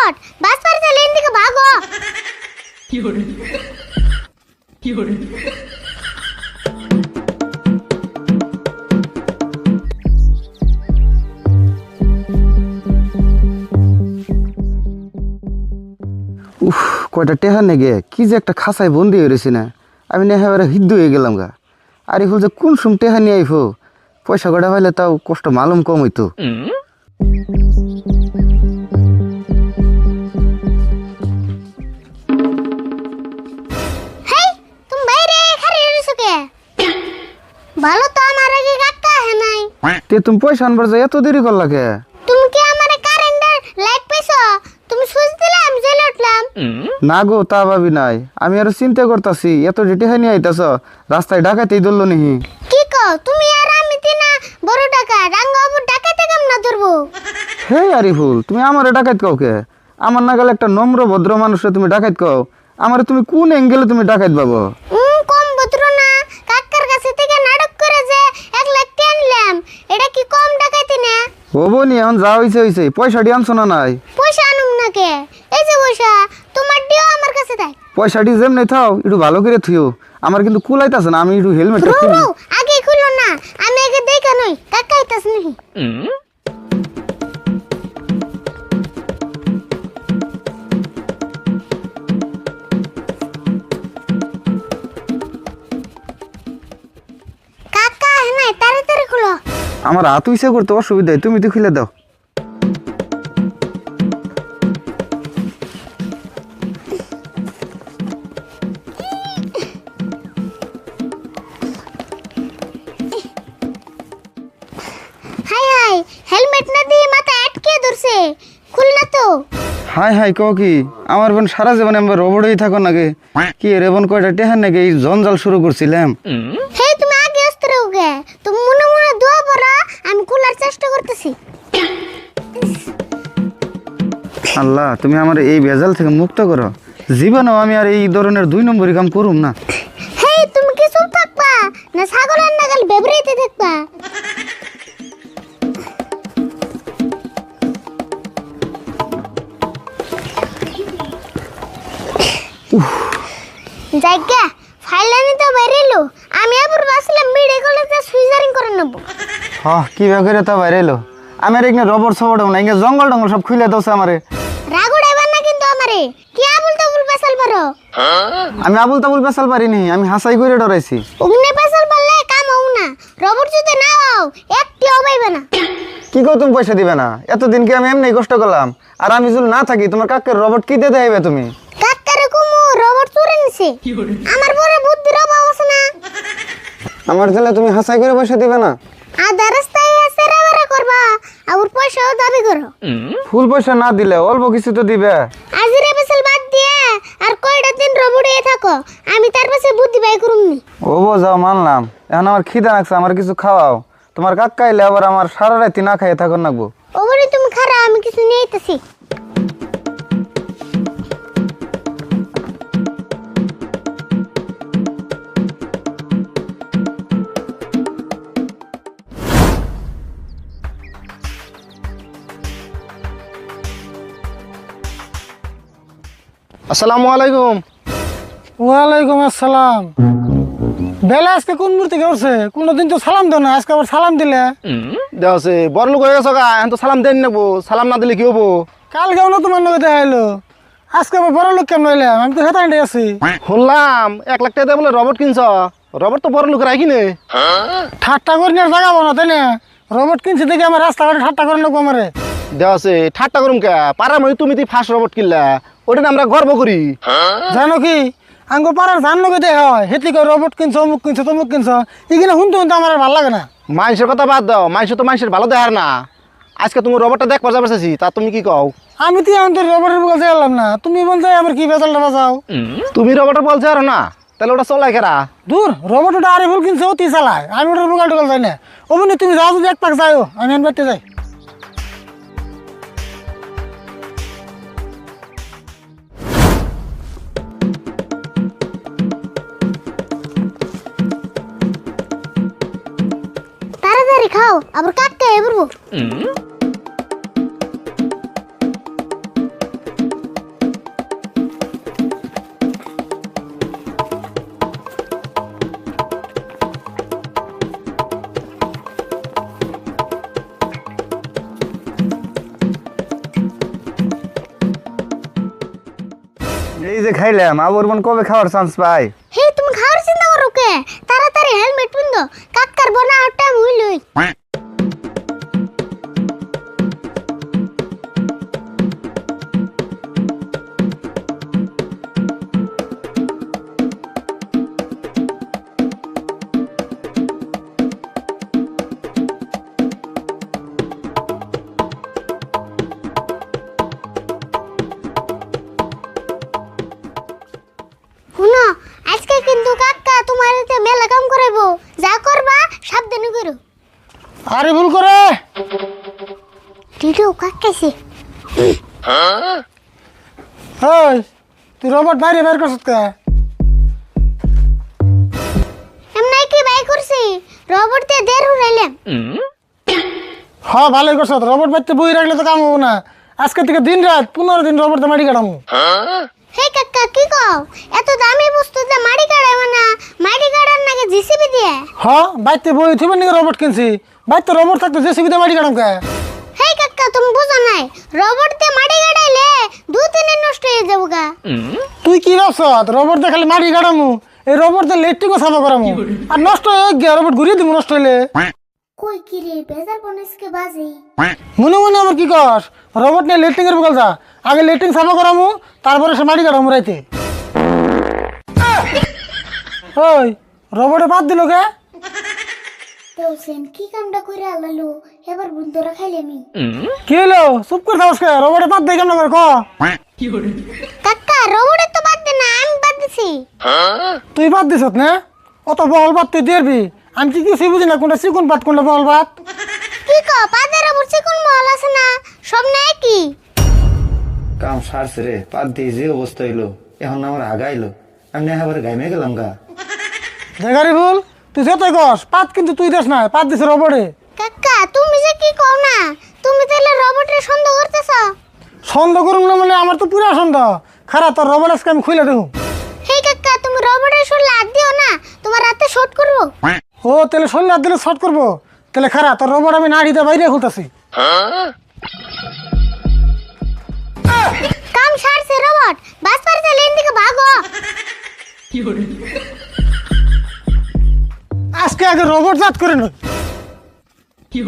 Robot বাস পারছে lane দিকে ভাগো। কি hore কি hore উফ কয়টা টেহা নেগে কি যে একটা খাসায় বন্দি হয়ে রয়েছি না, আমি না এবারে হিদ্দু হয়ে গেলাম গা। আর এগুলো যে কোন সুম টেহা নিয়ে আইফো, পয়সা কটা পাইলে তাও কষ্ট মালুম কম হইতো। হেই তুমি বাইরে খারে রইছো কে? ভালো তো আমার আগে কাকা হে নাই। তে তুমি পয়সা আনবার যাই এত দেরি করলা কে? তুমি কি আমারে কারেন্টের লাইট পাইছো? তুমি সুইচ দিলে আমি জ্বলে উঠলাম। না গো তা ভাবি নাই, আমি আরো চিন্তা করতাছি এত টেহা নিয়ে আইতাছ, রাস্তায় ডাকাতেই ধরলো নিহি। কি কও তুমি আর আমি তিনা বড় টাকা রাঙ্গা উপর ডাকাতে কাম না ধরবো। হে আরিফুল, তুমি আমারে ডাকাত কও কে? আমার না গেলে একটা নম্র ভদ্র মানুষে তুমি ডাকাত কও, আমারে তুমি কোন অ্যাঙ্গেলে তুমি ডাকাত পাবো? কম ভদ্র না, কাকার কাছে থেকে নাটক করে যে 1 লাখ টাকা নিলাম, এটা কি কম ডাকাইতে না? হবো নি, এখন যা হইছে হইছে, পয়সাটি আনছো না নাই? পয়সা আনুম না কে? এই যে পয়সা তোমার দিও আমার কাছে তাই। পয়সাটি যেমনি থাও একটু ভালো করে থুইও, আমার কিন্তু কুলাইতাছে না, আমি একটু হেলমেটটা খুলি। রুরু আগে খুলো না, আমি আগে দেখা নই কাকা আইতাছ নাহি। কাকা হে নাই, তাড়াতাড়ি খুলো। আমার হাত উইসা করতে অসুবিধা, তুমি তো খুলে দাও। হাই হাই, হেলমেট না দিয়ে মাথা আটকে ধরছে, খুল না তো। হাই হাই কও কি, আমার বোন সারা জীবনে আমরা রবড়ই থাকো নাকি? কি রে বোন, কয়টা টেহার নাকি এই জঞ্জাল শুরু করছিলাম? হে তুমি আগে আসতে রোগে, তুমি মনে মনে দোয়া পড়া, আমি খোলার চেষ্টা করতেছি। আল্লাহ তুমি আমার এই ভেজাল থেকে মুক্ত করো, জীবনেও আমি আর এই ধরনের 2 নম্বরই কাম করুম না। হে তুমি কি চুপ থাকবা না ছাগলের নাগাল বেবরাইতে থাকবা? জায়গা ফাইলানি তো বেরিলো, আমি আবার বাসলাম মেডিকেল কলেজে সুইজারিং করে নেব। হ্যাঁ কি করে তা বাইরে এলো, আমি আর এখানে রবর সবর না, এখানে জঙ্গল টঙ্গল সব খুলে দোছে আমারে। রাগুড়াইবা না কিন্তু আমারে, কি আবুল তাবুল পেছাল পারো? আমি আবুল তাবুল পেশাল পারিনি, আমি হাসাই করে ডরাইছি। উগনে পেছাল পারলে কাম হও না, রবর যদি না হও একটিও পাইবে না। কি কও তুমি পয়সা দিবে না? এতদিন কি আমি এমনি কষ্ট করলাম, আর আমি যদি না থাকি তোমার কাকের রবট কি দিতে হইবে তুমি? কাকারে কুমু রবর চুরে নিছে, আমার বড় বুদ্ধির অভাব আছে না। আমার ছেলে তুমি হাসাই করে পয়সা দিবে না? আধা রাস্তায় সেরা বেরা করবা আর পয়সাও দাবি করো। ফুল পয়সা না দিলে অল্প কিছু তো দিবে। আজিরে পেছাল বাদ দিয়ে আর কয়টা দিন রবড়ে থাকো, আমি তার পাশে বুদ্ধি বাই করুমনি। ও যাও মানলাম, এখন আমার খিদা লাগছে, আমার কিছু খাওয়াও। তোমার কাকা এলে আবার আমার সারা রাতি না খাইয়ে থাকুন নাকবো। ওবরে তুমি খারা, আমি কিছু নিয়ে আইতাছি। আসসালামু আলাইকুম। ওয়ালাইকুম আসসালাম। বেলা আজকে কোন মূর্তি করছে? কোনদিন তো সালাম দাও না, আজকে আবার সালাম দিলে। দেওয়াছে বড় লোক হয়ে গেছো গা, এখন তো সালাম দেন নেবো, সালাম না দিলে কি হবো? কালকেও না তোমার লগে দেখা এলো, আজকে আবার বড় লোক কেমন হইলাম? আমি তো হেতান্ডে আছি। শুনলাম 1 লাখ টাকা দিয়ে বলে রবট কিনছ, রবট তো বড় লোক রাখি নে। ঠাট্টা করে নিয়ে জাগাবো না তাই না? রবট কিনছি দেখে আমার রাস্তাঘাটে ঠাট্টা করে নেবো আমারে। দেওয়াছে ঠাট্টা করুম কে? পাড়ার মধ্যে তুমি ফার্স্ট রবট কিনলা, ওটা আমরা গর্ব করি। জানো কি, আঙ্গ পাড়ার জান লগে দেখা হয়, হেতি করে রবট কিনছ, অমুক কিনছ, তমুক কিনছ, এগুলো শুনতে শুনতে আমার আর ভালো লাগে না। মানুষের কথা বাদ দাও, মানুষ তো মানুষের ভালো দেখার না। আজকে তুমি রবটটা দেখবার যাবে চাইছি, তা তুমি কি কও? আমি তো এখন তো রবটের বলতে গেলাম না, তুমি বলতে আমার কি বেজালটা বাজাও। তুমি রবটের বলছো আর না, তাহলে ওটা চলাই কেরা? দূর, রবট ওটা আরে ফুল কিনছে, অতি চালায়, আমি ওটার বোকাল টোকাল যাই না। অমনি তুমি যাও, যদি 1 পাক যাও, আমি আনবারতে যাই। তাড়াতাড়ি খাও, আবার কাকা এবরবো। এই যে খাইলাম আবার মন কবে খাওয়ার চান্স পাই? হে তুমি খাওয়ার চিন্তা করো কে? তাড়াতাড়ি হেলমেট পিন্দো, কাকার বনা টাইম হইলই। শুনো, আজকে কিন্তু কাকা তোমার এতে মেলা কাম করাইবো, যা করবা সাবধানে করো। আরে ভুল করে টিটো কাকাইছে। ওই তুই রোবট বাইরে বের করছিস কে? এমনাই কি বাই করছি, রোবট দিয়ে দের উড়াইলাম। হ্যাঁ ভালোই করছ, রোবট বাইতে বই রাখলে তো কাম হবো না। আজকে থেকে দিন রাত 15 দিন রোবট মাটি কাটামু। হে কাকা কি কও, এত দামি বস্তু দিয়ে মাটি কাটাইবা না, মাটি কাটার নাকি জিসিবি দিয়ে। হ্যাঁ বাইতে বই থিবেন নাকি রোবট কিনছি, বাইতে রোবট থাকতো জেসিবি দিয়ে মাটি কাটাম কে? হে কাকা তুমি বুঝো নাই, রোবট দিয়ে মাটি কাটাইলে 2-3 দিন নষ্ট হয়ে যাবো গা। তুই কি ভাবছ রোবট দিয়ে খালি মাটি কাটামু? এই রোবট দিয়ে লেট্রিকও সাফা করামু, আর নষ্ট হয়ে গিয়া রোবট ঘুরিয়ে দিব নষ্ট হইলে। কই কি রে বেজার বনসকে বাজি। মনে মনে আবার কি কর, রোবট নিয়ে লেট্রিং এর বকাল যা, আগে লেট্রিং সাফা করামু তারপরে সে মাটি কাটামু রাইতে। ওই রোবটে বাদ দিল কে? তো সেন কি কামটা কইরা আলালো, এবার বন্ধুরা খাইলেমি। কি হলো চুপ করে থাকস কে? রোবটে বাদ দেই কেমন করে ক? কাকা রোবটের তো বাদ দে না, আমি বাদ দিছি। তুই বাদ দিছ না? অত বহল বাদ তুই দিবি, আমি কি কিছু বুঝি না কোনটা চিকুন বাদ কোনটা বহল বাদ। কি কও পাদের উপর চিকন মহল আছে না, সব নাই কি? কাম সারছে রে, পাত দিয়ে যে অবস্থা হইলো, এখন আমার আগাইলো, আমি একেবারে গাইমে গেলাম গা। দেখারি ভুল, তুই যতই কস পাত কিন্তু তুই দেস না, পাত দিছে রোবটে। কাকা তুমি যে কি কও না, তুমি তাহলে রোবটের সন্দেহ করতেছ? সন্দেহ করুম না মানে আমার তো পুরা সন্দেহ। খারাপ তোর রোবট আজকে আমি খুলে দেবো। হে কাকা তুমি রোবটের শুলে হাত দিও না, তোমার রাতে শর্ট করবো। ও তাহলে শরীর হাত দিলে শর্ট করবো, তাহলে খারাপ তোর রোবট আমি নাড়িতে বাইরে খুলতেছি। কাম সারছে রোবট, বাস পারছে লেন দিকে ভাগো। আজকে আগে রোবট জাত করে নই। কি